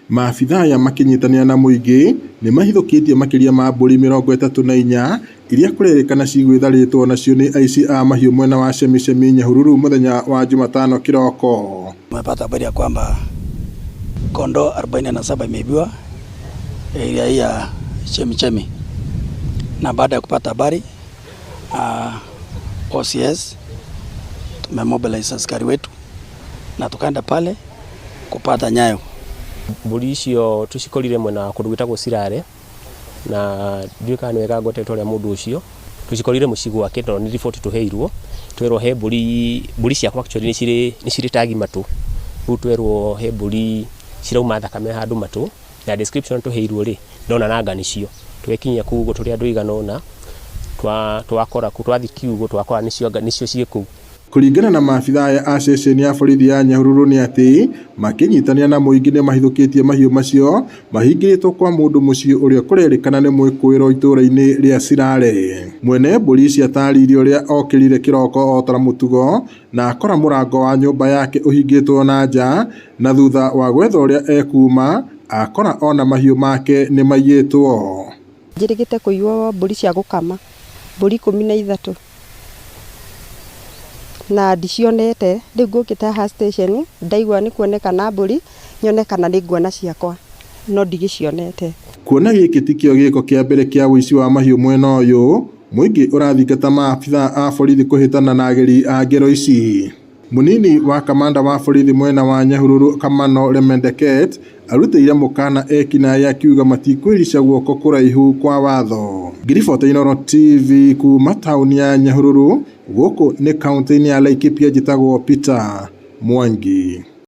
Maabitha ya makinyitania na muingi ni mahithukitie makiria ma mburi 34 iria kurerikana cigwitharitwo nacio ni aici a mahiu mwena wa Chemchemi Nyahururu muthenya wa Jumatano kiroko. Tumepata habari ya kwamba kondoo 47 imeibiwa area ya Chemchemi, na baada ya kupata habari OCS tumemobilize askari wetu na tukaenda pale kupata nyayo. Mburi icio tucikorire mwena kundu gwitagwo Sirare, na nduika ni wega ngotetwo ria mundu ucio tucikorire muciĩ gwake, no ni report tuheirwo twerwo he mburi ciakwa actually ni ciri tagi matu, riu twerwo he mburi cirauma thakame handu matu, na description tuheirwo ri ndona nanga nicio twekinyia kuugo turi andu iganona twakora twathi kiugo twakora nicio ciĩ kuu. Kuringana na maabitha ya ceceni ya borithi ya Nyahururu ni ati makinyitania na muingi ni mahithukitie mahiu macio mahingiritwo kwa mundu muciĩ uria kurerikana ni mwikuiro itura-ini ria Sirare. Mwene mburi cia tarire uria okirire kiroko otara mutugo na akora murango wa nyumba yake uhingitwo na nja, na thutha wa gwetha uria ekuma akora ona mahiu make ni maiyitwo. Njirigite kuiywo mburi cia gukama, mburi 13 na ndicionete. Riu ngukite ha station ndaigua ni kuonekana mburi nyonekana ni nguona ciakwa no ndigicionete. Kuona giki tikio giko kia mbere kia wici wa mahiu mwena uyu, muingi urathingata maabitha a borithi kuhitana na ageri a ngero ici. Munini wa kamanda wa borithi mwena wa Nyahururu Kamano Lemendeket arutire mukana ekina akiuga matikwirica guoko kuraihu kwa watho. Ngiriboti Inooro TV kuma tauni ya Nyahururu, guku ni kaunti-ini ya Laikipia, njitagwo Peter Mwangi.